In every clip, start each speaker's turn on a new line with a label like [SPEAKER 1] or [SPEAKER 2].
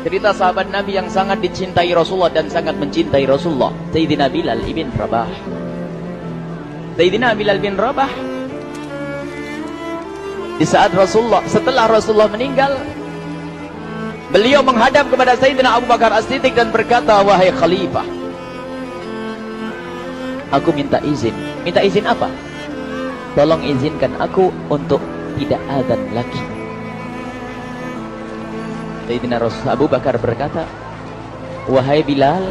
[SPEAKER 1] Cerita sahabat Nabi yang sangat dicintai Rasulullah dan sangat mencintai Rasulullah, Sayyidina Bilal ibn Rabah. Sayyidina Bilal bin Rabah, di saat setelah Rasulullah meninggal, beliau menghadap kepada Sayyidina Abu Bakar As-Siddiq dan berkata, wahai khalifah, aku minta izin. Minta izin apa? Tolong izinkan aku untuk tidak azan lagi. Sayyidina Abu Bakar berkata, wahai Bilal,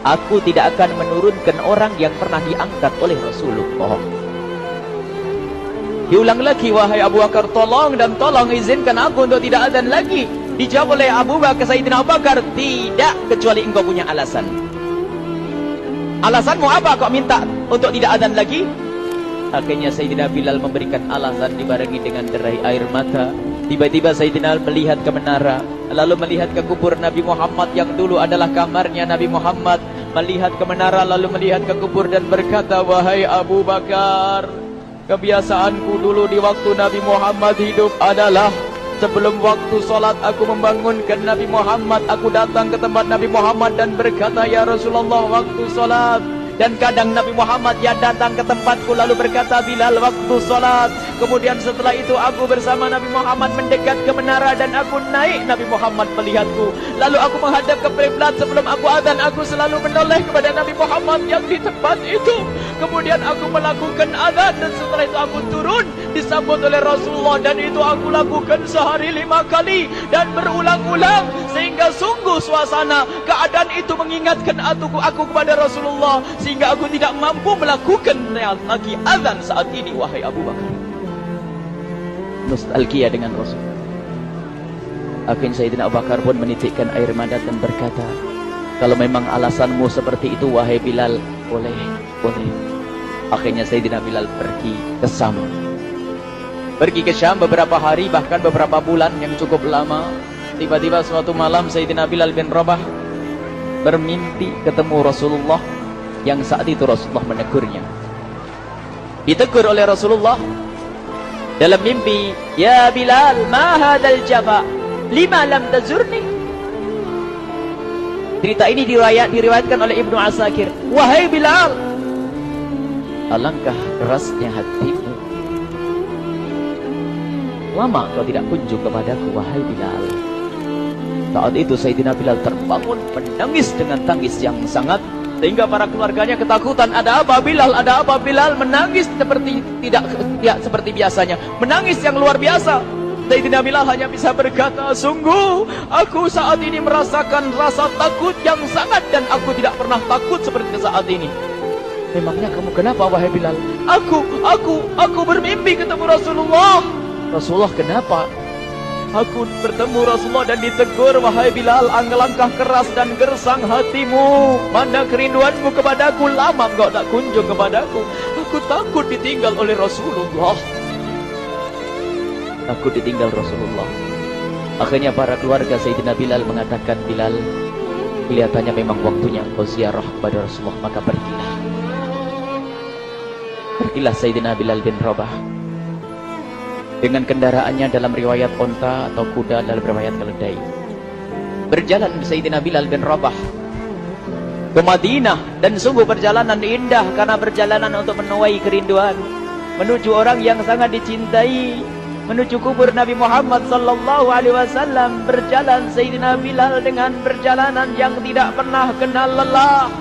[SPEAKER 1] aku tidak akan menurunkan orang yang pernah diangkat oleh Rasulullah. Diulang lagi, wahai Abu Bakar, tolong dan tolong izinkan aku untuk tidak azan lagi. Dijawab oleh Abu Bakar, Sayyidina Abu Bakar, tidak, kecuali engkau punya alasan. Alasanmu apa kau minta untuk tidak azan lagi? Akhirnya Sayyidina Bilal memberikan alasan dibarengi dengan derai air mata. Tiba-tiba Sayyidina melihat ke menara, lalu melihat ke kubur Nabi Muhammad yang dulu adalah kamarnya Nabi Muhammad. Melihat ke menara, lalu melihat ke kubur dan berkata, wahai Abu Bakar, kebiasaanku dulu di waktu Nabi Muhammad hidup adalah sebelum waktu sholat aku membangunkan Nabi Muhammad. Aku datang ke tempat Nabi Muhammad dan berkata, ya Rasulullah, waktu sholat. Dan kadang Nabi Muhammad ya datang ke tempatku lalu berkata, Bilal, waktu sholat. Kemudian setelah itu aku bersama Nabi Muhammad mendekat ke menara dan aku naik, Nabi Muhammad melihatku. Lalu aku menghadap ke kiblat. Sebelum aku azan, aku selalu menoleh kepada Nabi Muhammad yang di tempat itu. Kemudian aku melakukan azan dan setelah itu aku turun disambut oleh Rasulullah, dan itu aku lakukan sehari 5 kali dan berulang-ulang, sehingga sungguh suasana keadaan itu mengingatkan aku kepada Rasulullah, sehingga aku tidak mampu melakukan lagi azan saat ini, wahai Abu Bakar. Nostalgia dengan Rasul. Akhirnya Sayyidina Abu Bakar pun menitikkan air mata dan berkata, kalau memang alasanmu seperti itu, wahai Bilal, boleh. Akhirnya Sayyidina Bilal pergi ke Syam. Pergi ke Syam beberapa hari, bahkan beberapa bulan yang cukup lama. Tiba-tiba suatu malam Sayyidina Bilal bin Rabah bermimpi ketemu Rasulullah, yang saat itu Rasulullah menegurnya. Ditegur oleh Rasulullah dalam mimpi, ya Bilal, ma hadzal jafa, lima lam tazurni. Cerita ini diriwayatkan oleh Ibnu Asakir. Wahai Bilal, alangkah kerasnya hatimu, lama kau tidak kunjung kepadaku, wahai Bilal. Saat itu Sayyidina Bilal terbangun menangis dengan tangis yang sangat, sehingga para keluarganya ketakutan. Ada apa Bilal? Ada apa Bilal? Menangis seperti tidak seperti biasanya, menangis yang luar biasa. Sayyidina Bilal hanya bisa berkata, sungguh aku saat ini merasakan rasa takut yang sangat, dan aku tidak pernah takut seperti saat ini. Memangnya kamu kenapa, wahai Bilal? Aku bermimpi ketemu Rasulullah. Rasulullah kenapa? Aku bertemu Rasulullah dan ditegur, wahai Bilal, alangkah keras dan gersang hatimu. Mana kerinduanmu kepadaku, lama engkau tak kunjung kepadaku. Aku takut ditinggal oleh Rasulullah. Aku ditinggal Rasulullah. Akhirnya para keluarga Sayyidina Bilal mengatakan, Bilal, kelihatannya memang waktunya engkau ziarah kepada Rasulullah, maka pergilah. Pergilah Sayyidina Bilal bin Rabah dengan kendaraannya, dalam riwayat onta atau kuda, dalam riwayat keledai. Berjalan Sayyidina Bilal bin Rabah ke Madinah, dan sungguh perjalanan indah karena perjalanan untuk menuai kerinduan, menuju orang yang sangat dicintai, menuju kubur Nabi Muhammad sallallahu alaihi wasallam. Berjalan Sayyidina Bilal dengan perjalanan yang tidak pernah kenal lelah,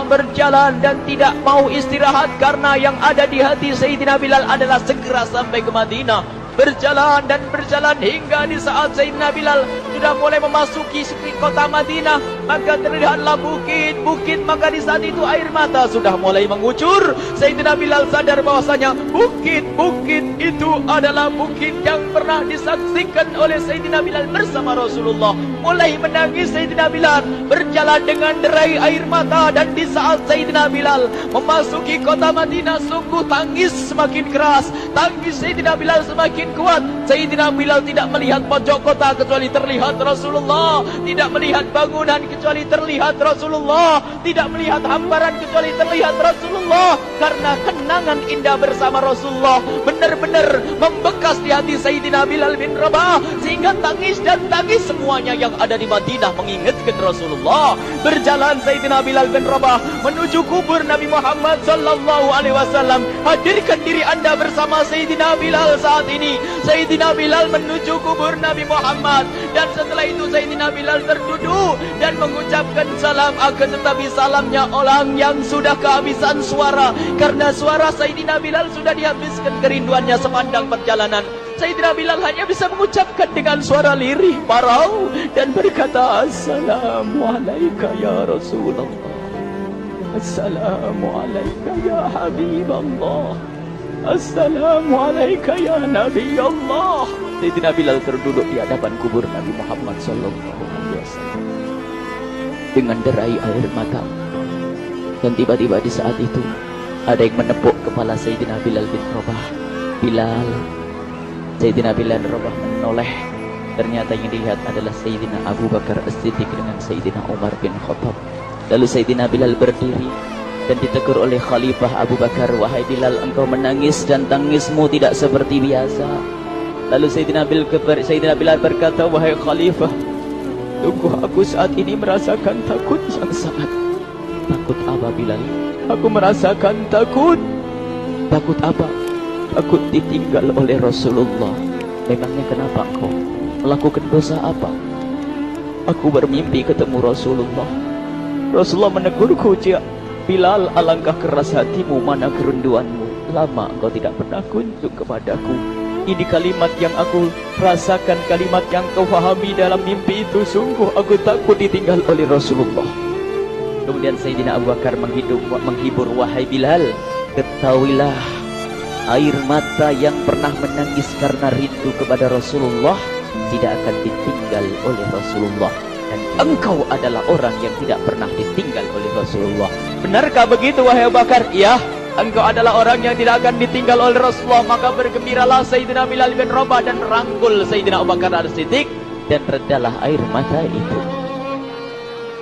[SPEAKER 1] berjalan dan tidak mau istirahat, karena yang ada di hati Sayyidina Bilal adalah segera sampai ke Madinah. Berjalan dan berjalan hingga di saat Sayyidina Bilal sudah mulai memasuki kota Madinah, maka terlihatlah bukit-bukit. Maka di saat itu air mata sudah mulai mengucur. Sayyidina Bilal sadar bahwasanya bukit-bukit itu adalah bukit yang pernah disaksikan oleh Sayyidina Bilal bersama Rasulullah. Mulai menangis Sayyidina Bilal, berjalan dengan derai air mata. Dan di saat Sayyidina Bilal memasuki kota Madinah, sungguh tangis semakin keras, tangis Sayyidina Bilal semakin kuat. Sayyidina Bilal tidak melihat pojok kota kecuali terlihat Rasulullah, tidak melihat bangunan kecuali terlihat Rasulullah, tidak melihat hamparan kecuali terlihat Rasulullah, karena kenangan indah bersama Rasulullah benar-benar membekas di hati Sayyidina Bilal bin Rabah, sehingga tangis dan tangis semuanya yang ada di Madinah mengingatkan Rasulullah. Berjalan Sayyidina Bilal bin Rabah menuju kubur Nabi Muhammad sallallahu alaihi wasallam. Hadirkan diri Anda bersama Sayyidina Bilal saat ini. Sayyidina Bilal menuju kubur Nabi Muhammad, dan setelah itu Sayyidina Bilal terduduk dan mengucapkan salam, akan tetapi salamnya orang yang sudah kehabisan suara, karena suara Sayyidina Bilal sudah dihabiskan kerinduannya sepanjang perjalanan. Sayyidina Bilal hanya bisa mengucapkan dengan suara lirih parau dan berkata, Assalamualaikum ya Rasulullah, Assalamualaikum ya Habiballah, Assalamualaikum ya Nabi Allah. Sayyidina Bilal terduduk di hadapan kubur Nabi Muhammad sallallahu alaihi wasallam dengan derai air mata. Dan tiba-tiba di saat itu ada yang menepuk kepala Sayyidina Bilal bin Rabah. Bilal. Sayyidina Bilal bin Rabah menoleh. Ternyata yang dilihat adalah Sayyidina Abu Bakar As-Siddiq dengan Sayyidina Umar bin Khattab. Lalu Sayyidina Bilal berdiri dan ditegur oleh Khalifah Abu Bakar, wahai Bilal, engkau menangis dan tangismu tidak seperti biasa. Lalu Sayyidina Bilal berkata, wahai Khalifah, sungguh aku saat ini merasakan takut yang sangat. Takut apa Bilal? Aku merasakan takut. Takut apa? Takut ditinggal oleh Rasulullah. Memangnya kenapa engkau melakukan dosa apa? Aku bermimpi ketemu Rasulullah. Rasulullah menegurku, Bilal, alangkah keras hatimu, mana kerinduanmu. Lama engkau tidak pernah kunjung kepadaku. Ini kalimat yang aku rasakan, kalimat yang kau fahami dalam mimpi itu. Sungguh aku takut ditinggal oleh Rasulullah. Kemudian Sayyidina Abu Bakar menghibur, wahai Bilal, ketahuilah, air mata yang pernah menangis karena rindu kepada Rasulullah tidak akan ditinggal oleh Rasulullah. Dan engkau adalah orang yang tidak pernah ditinggal oleh Rasulullah. Benarkah begitu wahai Abu Bakar? Iya, engkau adalah orang yang tidak akan ditinggal oleh Rasulullah. Maka bergembiralah Sayyidina Bilal bin Rabah dan merangkul Sayyidina Abu Bakar As-Siddiq, dan redalah air mata itu.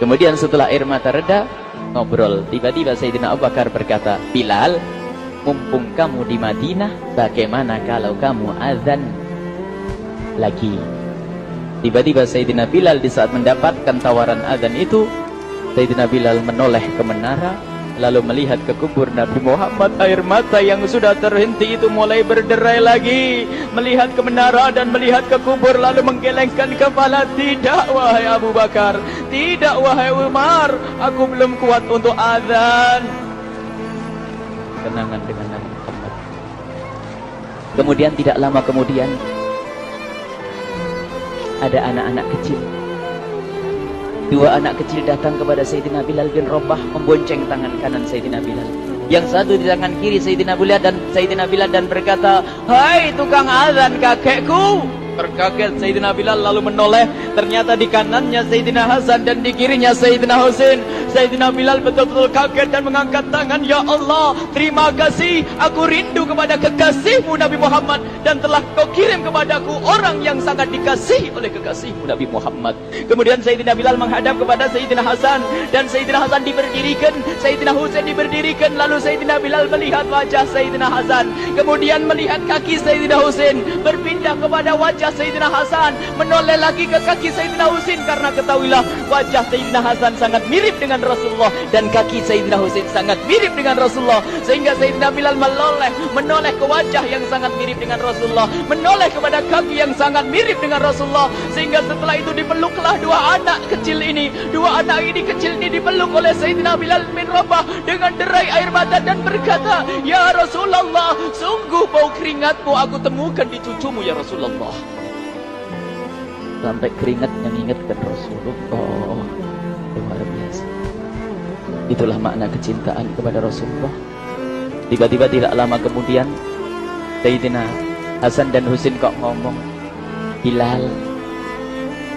[SPEAKER 1] Kemudian setelah air mata reda, ngobrol. Tiba-tiba Sayyidina Abu Bakar berkata, Bilal, mumpung kamu di Madinah, bagaimana kalau kamu azan lagi? Tiba-tiba Sayyidina Bilal di saat mendapatkan tawaran azan itu, Sayyidina Bilal menoleh ke menara, lalu melihat ke kubur Nabi Muhammad. Air mata yang sudah terhenti itu mulai berderai lagi. Melihat ke menara dan melihat ke kubur, lalu menggelengkan kepala. Tidak wahai Abu Bakar, tidak wahai Umar, aku belum kuat untuk azan. Kenangan dengan Nabi Muhammad. Kemudian tidak lama kemudian ada anak-anak kecil. Dua anak kecil datang kepada Sayyidina Bilal bin Rabah, membonceng tangan kanan Sayyidina Bilal. Yang satu di tangan kiri Sayyidina Bilal dan berkata, hai tukang azan kakekku. Terkaget Sayyidina Bilal lalu menoleh. Ternyata di kanannya Sayyidina Hasan dan di kirinya Sayyidina Husain. Sayyidina Bilal betul-betul kaget dan mengangkat tangan. Ya Allah, terima kasih. Aku rindu kepada kekasihmu Nabi Muhammad, dan telah kau kirim kepadaku orang yang sangat dikasihi oleh kekasihmu Nabi Muhammad. Kemudian Sayyidina Bilal menghadap kepada Sayyidina Hasan, dan Sayyidina Hasan diberdirikan, Sayyidina Husain diberdirikan. Lalu Sayyidina Bilal melihat wajah Sayyidina Hasan, kemudian melihat kaki Sayyidina Husain, berpindah kepada wajah Sayyidina Hasan, menoleh lagi ke kaki Sayyidina Husain, karena ketahuilah wajah Sayyidina Hasan sangat mirip dengan Rasulullah dan kaki Sayyidina Husain sangat mirip dengan Rasulullah, sehingga Sayyidina Bilal menoleh ke wajah yang sangat mirip dengan Rasulullah, menoleh kepada kaki yang sangat mirip dengan Rasulullah, sehingga setelah itu dipeluklah dua anak kecil ini. Dua anak ini kecil ini dipeluk oleh Sayyidina Bilal bin Rabah dengan derai air mata dan berkata, ya Rasulullah, sungguh bau keringatmu aku temukan di cucumu ya Rasulullah. Sampai keringat yang ingatkan Rasulullah. Luar biasa. Itulah makna kecintaan kepada Rasulullah. Tiba-tiba tidak lama kemudian Sayyidina Hasan dan Husain kok ngomong, Bilal,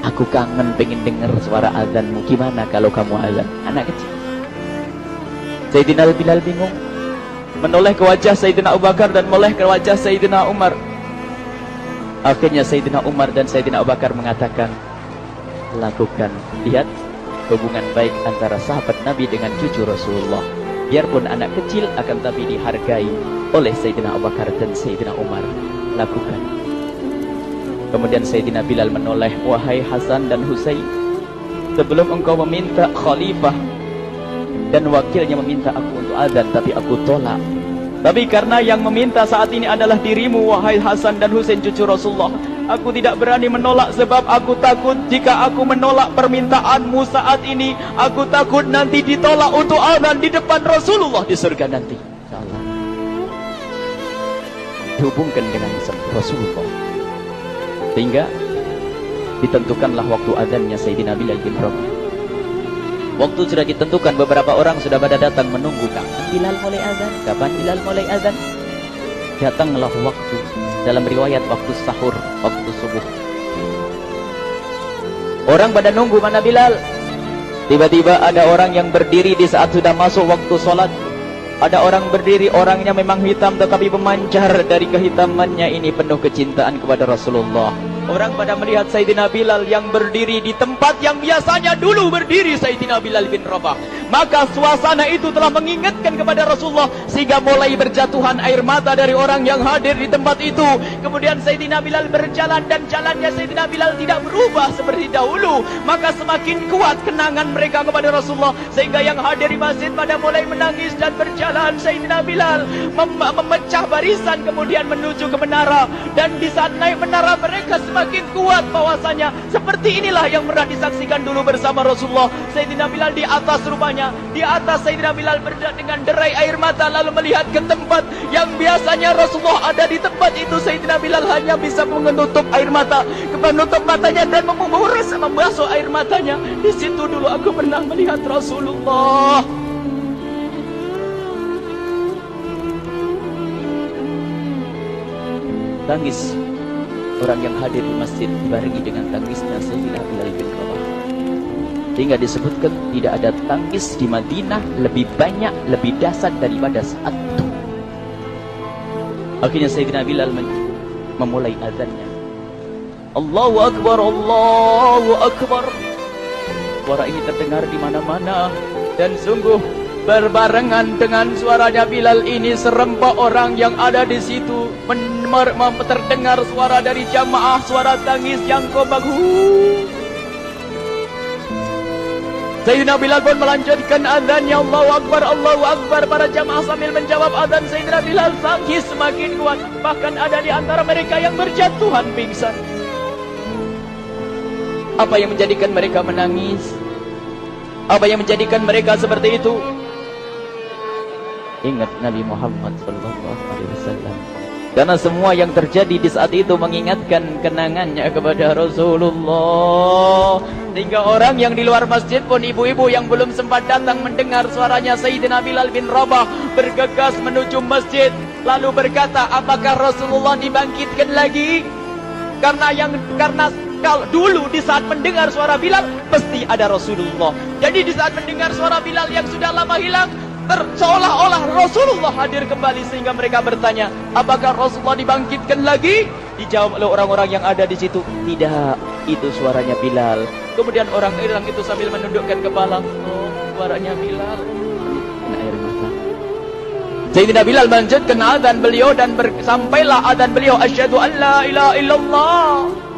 [SPEAKER 1] aku kangen pengen dengar suara azanmu. Gimana kalau kamu azan? Anak kecil. Sayyidina Bilal bingung, menoleh ke wajah Sayyidina Abu Bakar dan menoleh ke wajah Sayyidina Umar. Akhirnya Sayyidina Umar dan Sayyidina Abu Bakar mengatakan, lakukan. Lihat hubungan baik antara sahabat Nabi dengan cucu Rasulullah. Biarpun anak kecil, akan tapi dihargai oleh Sayyidina Abu Bakar dan Sayyidina Umar. Lakukan. Kemudian Sayyidina Bilal menoleh, wahai Hasan dan Husain, sebelum engkau meminta khalifah dan wakilnya meminta aku untuk azan, tapi aku tolak. Tapi karena yang meminta saat ini adalah dirimu, wahai Hasan dan Husain cucu Rasulullah, aku tidak berani menolak, sebab aku takut jika aku menolak permintaanmu saat ini, aku takut nanti ditolak untuk azan di depan Rasulullah di surga nanti. InsyaAllah dihubungkan dengan Rasulullah, sehingga ditentukanlah waktu azannya Sayyidina Bilal bin Rabah. Waktu sudah ditentukan, beberapa orang sudah pada datang menunggu, kapan Bilal mulai azan, kapan Bilal mulai azan. Datanglah waktu, dalam riwayat waktu sahur, waktu subuh. Orang pada nunggu mana Bilal. Tiba-tiba ada orang yang berdiri di saat sudah masuk waktu sholat. Ada orang berdiri, orangnya memang hitam tetapi memancar dari kehitamannya ini penuh kecintaan kepada Rasulullah. Orang pada melihat Sayyidina Bilal yang berdiri di tempat yang biasanya dulu berdiri Sayyidina Bilal bin Rabah. Maka suasana itu telah mengingatkan kepada Rasulullah, sehingga mulai berjatuhan air mata dari orang yang hadir di tempat itu. Kemudian Sayyidina Bilal berjalan, dan jalannya Sayyidina Bilal tidak berubah seperti dahulu. Maka semakin kuat kenangan mereka kepada Rasulullah, sehingga yang hadir di masjid pada mulai menangis dan berjalan. Sayyidina Bilal memecah barisan kemudian menuju ke menara, dan di saat naik menara mereka semakin kuat bahwasanya seperti inilah yang pernah disaksikan dulu bersama Rasulullah. Sayyidina Bilal di atas rupanya, di atas Sayyidina Bilal dengan derai air mata, lalu melihat ke tempat yang biasanya Rasulullah ada di tempat itu. Sayyidina Bilal hanya bisa menutup air mata, menutup matanya dan membasuh air matanya. Di situ dulu aku pernah melihat Rasulullah. Tangis orang yang hadir di masjid dibarengi dengan tangisnya Sayyidina Bilal bin Rabah, sehingga disebutkan tidak ada tangis di Madinah lebih banyak, lebih dahsyat daripada saat itu. Akhirnya Sayyidina Bilal memulai azannya. Allahu Akbar, Allahu Akbar. Suara ini terdengar di mana-mana, dan sungguh berbarengan dengan suaranya Bilal ini serempak orang yang ada di situ terdengar suara dari jamaah, suara tangis yang kompak. Sayyidina Bilal pun melanjutkan azannya, Allahu Akbar, Allahu Akbar. Para jamaah sambil menjawab azan Sayyidina Bilal, tangis semakin kuat. Bahkan ada di antara mereka yang berjatuhan pingsan. Apa yang menjadikan mereka menangis? Apa yang menjadikan mereka seperti itu? Ingat Nabi Muhammad SAW. Karena semua yang terjadi di saat itu mengingatkan kenangannya kepada Rasulullah. Sehingga orang yang di luar masjid pun, ibu-ibu yang belum sempat datang mendengar suaranya Sayyidina Bilal bin Rabah, bergegas menuju masjid, lalu berkata, apakah Rasulullah dibangkitkan lagi? Karena kalau dulu di saat mendengar suara Bilal pasti ada Rasulullah. Jadi di saat mendengar suara Bilal yang sudah lama hilang, seolah-olah Rasulullah hadir kembali, sehingga mereka bertanya, apakah Rasulullah dibangkitkan lagi? Dijawab oleh orang-orang yang ada di situ, tidak, itu suaranya Bilal. Kemudian orang-orang itu sambil menundukkan kepala, oh, suaranya Bilal. Kena air mata. Sayyidina Bilal melanjutkan azan beliau, dan sampailah azan beliau, asyhadu an la ilaha illallah,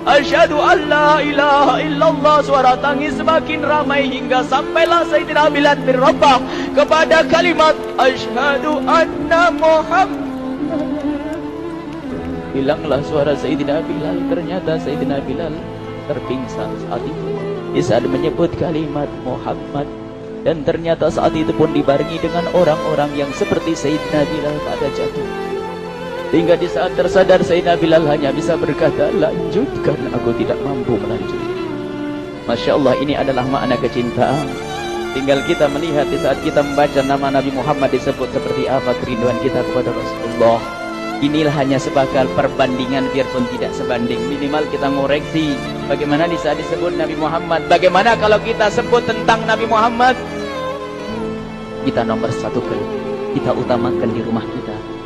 [SPEAKER 1] asyhadu an la ilaha illallah. Suara tangis semakin ramai hingga sampailah Sayyidina Bilal bin Rabah kepada kalimat asyhadu anna Muhammad. Hilanglah suara Sayyidina Bilal. Ternyata Sayyidina Bilal terpingsan saat itu di saat menyebut kalimat Muhammad, dan ternyata saat itu pun dibarengi dengan orang-orang yang seperti Sayyidina Bilal pada jatuh. Hingga di saat tersadar Sayyidina Bilal hanya bisa berkata, lanjutkan, aku tidak mampu melanjutkan. Masya Allah, ini adalah makna kecintaan. Tinggal kita melihat di saat kita membaca nama Nabi Muhammad disebut seperti apa kerinduan kita kepada Rasulullah. Inilah hanya sebagai perbandingan, biarpun tidak sebanding. Minimal kita ngoreksi bagaimana di saat disebut Nabi Muhammad. Bagaimana kalau kita sebut tentang Nabi Muhammad? Kita nomor satu kali, kita utamakan di rumah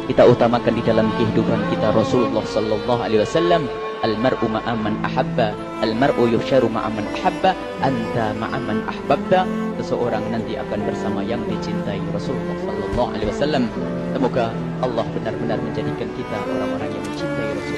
[SPEAKER 1] kita utamakan di dalam kehidupan kita Rasulullah sallallahu alaihi wasallam. Al-mar'u ma'aman ahabba, al-mar'u yusharu ma'aman ahabba, anta ma'aman ahbabta. Seseorang nanti akan bersama yang dicintai Rasulullah sallallahu alaihi wasallam. Semoga Allah benar-benar menjadikan kita orang-orang yang mencintai Rasulullah.